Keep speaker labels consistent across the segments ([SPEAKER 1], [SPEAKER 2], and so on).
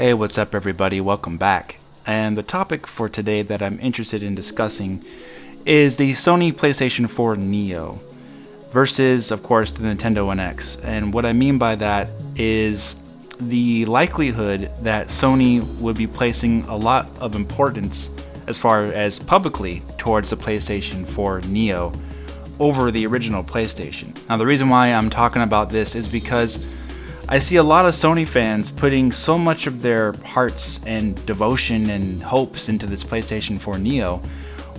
[SPEAKER 1] Hey, what's up everybody? Welcome back. And the topic for today that I'm interested in discussing is the Sony PlayStation 4 Neo versus, of course, the Nintendo NX. And what I mean by that is the likelihood that Sony would be placing a lot of importance as far as publicly towards the PlayStation 4 Neo over the original PlayStation. Now, the reason why I'm talking about this is because I see a lot of Sony fans putting so much of their hearts and devotion and hopes into this PlayStation 4 Neo,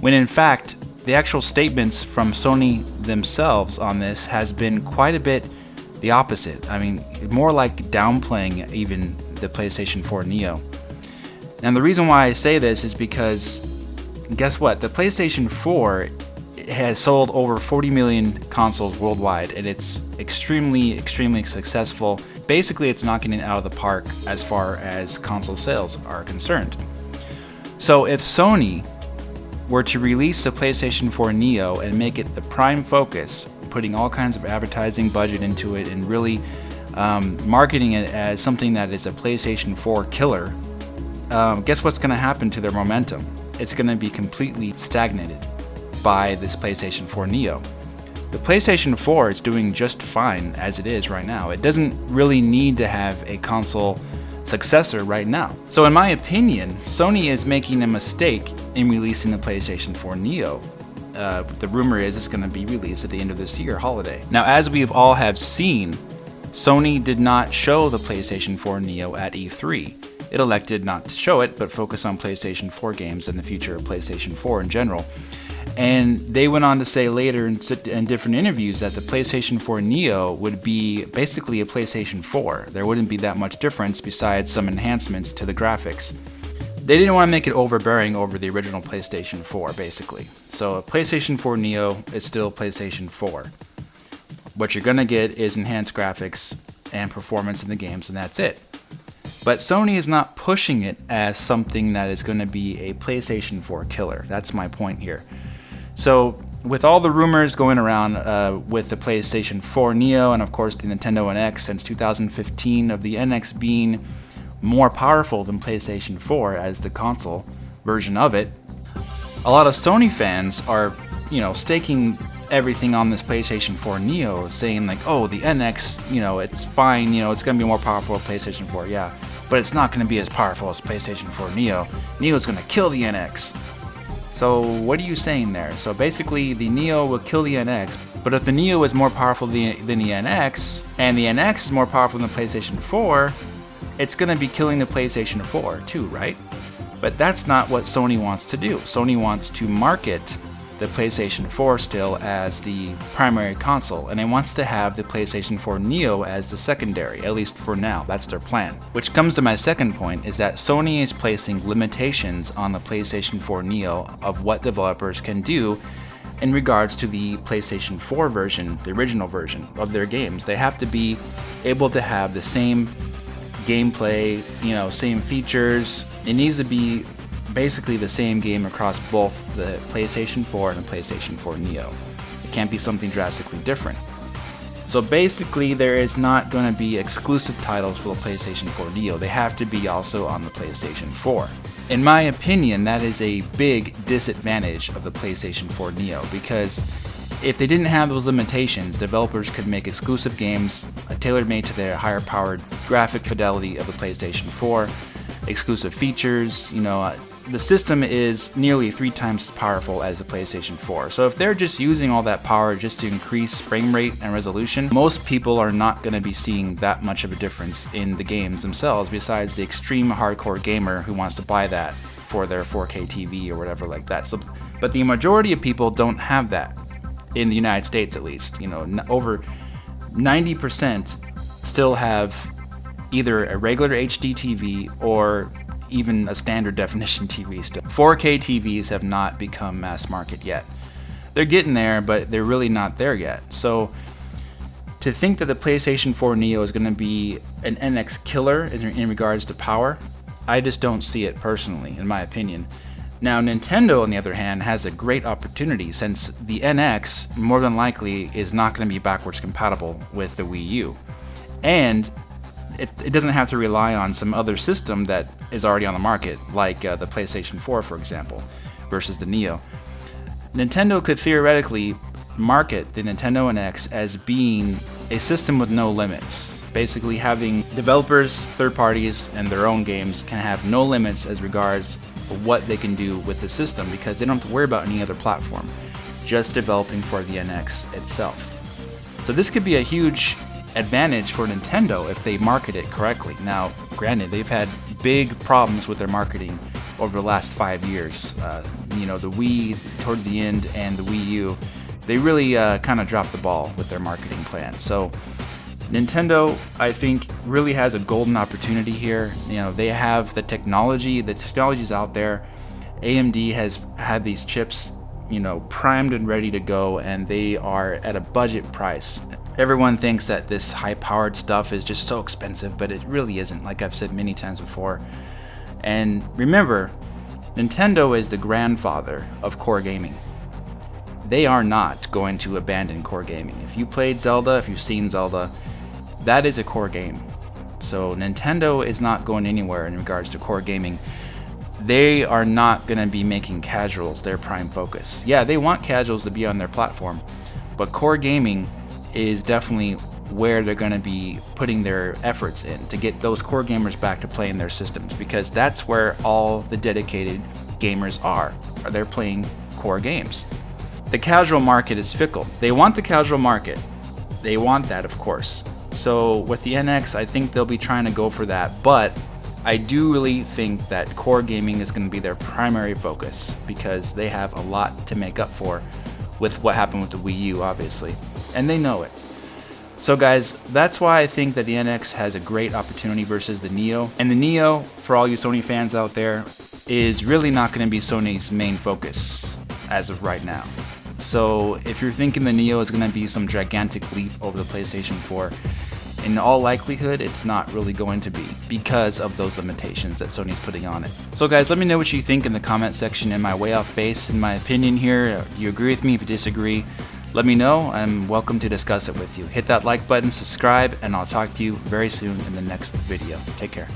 [SPEAKER 1] when in fact, the actual statements from Sony themselves on this has been quite a bit the opposite. I mean, more like downplaying even the PlayStation 4 Neo. And the reason why I say this is because, guess what? The PlayStation 4 has sold over 40 million consoles worldwide, and it's extremely successful. Basically, it's knocking it out of the park as far as console sales are concerned. So if Sony were to release the PlayStation 4 Neo and make it the prime focus, putting all kinds of advertising budget into it and really marketing it as something that is a PlayStation 4 killer, guess what's going to happen to their momentum? It's going to be completely stagnated by this PlayStation 4 Neo. The PlayStation 4 is doing just fine as it is right now. It doesn't really need to have a console successor right now. So in my opinion, Sony is making a mistake in releasing the PlayStation 4 Neo. The rumor is it's going to be released at the end of this year, holiday. Now, as we all have seen, Sony did not show the PlayStation 4 Neo at E3. It elected not to show it, but focus on PlayStation 4 games and the future of PlayStation 4 in general. And they went on to say later in different interviews that the PlayStation 4 Neo would be basically a PlayStation 4. There wouldn't be that much difference besides some enhancements to the graphics. They didn't want to make it overbearing over the original PlayStation 4, basically. So a PlayStation 4 Neo is still PlayStation 4. What you're going to get is enhanced graphics and performance in the games, and that's it. But Sony is not pushing it as something that is going to be a PlayStation 4 killer. That's my point here. So with all the rumors going around with the PlayStation 4 Neo and of course the Nintendo NX since 2015 of the NX being more powerful than PlayStation 4 as the console version of it, a lot of Sony fans are, staking everything on this PlayStation 4 Neo, saying like, oh, the NX, it's fine, it's going to be more powerful than PlayStation 4, yeah, but it's not going to be as powerful as PlayStation 4 Neo. Neo's going to kill the NX. So what are you saying there? So basically the Neo will kill the NX, but if the Neo is more powerful than the NX, and the NX is more powerful than the PlayStation 4, it's going to be killing the PlayStation 4 too, right? But that's not what Sony wants to do. Sony wants to market the PlayStation 4 still as the primary console, and it wants to have the PlayStation 4 Neo as the secondary, at least for now. That's their plan. Which comes to my second point, is that Sony is placing limitations on the PlayStation 4 Neo of what developers can do in regards to the PlayStation 4 version, the original version of their games. They have to be able to have the same gameplay, same features. It needs to be basically the same game across both the PlayStation 4 and the PlayStation 4 Neo. It can't be something drastically different. So basically there is not going to be exclusive titles for the PlayStation 4 Neo. They have to be also on the PlayStation 4. In my opinion, that is a big disadvantage of the PlayStation 4 Neo, because if they didn't have those limitations, developers could make exclusive games tailor-made to their higher powered graphic fidelity of the PlayStation 4, exclusive features, the system is nearly 3 times as powerful as the PlayStation 4. So if they're just using all that power just to increase frame rate and resolution, most people are not going to be seeing that much of a difference in the games themselves, besides the extreme hardcore gamer who wants to buy that for their 4K TV or whatever like that. So, but the majority of people don't have that, in the United States at least. Over 90% still have either a regular HD TV or even a standard definition TV still. 4K TVs have not become mass market yet. They're getting there, but they're really not there yet. So to think that the PlayStation 4 Neo is going to be an NX killer in regards to power, I just don't see it personally, in my opinion. Now, Nintendo, on the other hand, has a great opportunity, since the NX more than likely is not going to be backwards compatible with the Wii U. And it doesn't have to rely on some other system that is already on the market, like the PlayStation 4, for example, versus the Neo. Nintendo could theoretically market the Nintendo NX as being a system with no limits. Basically having developers, third parties, and their own games can have no limits as regards what they can do with the system, because they don't have to worry about any other platform, just developing for the NX itself. So this could be a huge advantage for Nintendo if they market it correctly. Now, granted, they've had big problems with their marketing over the last 5 years. The Wii towards the end and the Wii U, they really kind of dropped the ball with their marketing plan. So Nintendo, I think, really has a golden opportunity here. They have the technology's out there. AMD has had these chips, primed and ready to go, and they are at a budget price. Everyone thinks that this high-powered stuff is just so expensive, but it really isn't, like I've said many times before. And remember, Nintendo is the grandfather of core gaming. They are not going to abandon core gaming. If you played Zelda, if you've seen Zelda, that is a core game. So Nintendo is not going anywhere in regards to core gaming. They are not going to be making casuals their prime focus. Yeah, they want casuals to be on their platform, but core gaming is definitely where they're going to be putting their efforts in to get those core gamers back to playing their systems, because that's where all the dedicated gamers are. They're playing core games. The casual market is fickle. They want the casual market. They want that, of course. So with the NX, I think they'll be trying to go for that, but I do really think that core gaming is going to be their primary focus, because they have a lot to make up for with what happened with the Wii U, obviously, and they know it. So guys, that's why I think that the NX has a great opportunity versus the Neo. And the Neo, for all you Sony fans out there, is really not going to be Sony's main focus as of right now. So if you're thinking the Neo is going to be some gigantic leap over the PlayStation 4, in all likelihood, it's not really going to be, because of those limitations that Sony's putting on it. So guys, let me know what you think in the comment section. Am I way off base in my opinion here? Do you agree with me? If you disagree, let me know. I'm welcome to discuss it with you. Hit that like button, subscribe, and I'll talk to you very soon in the next video. Take care.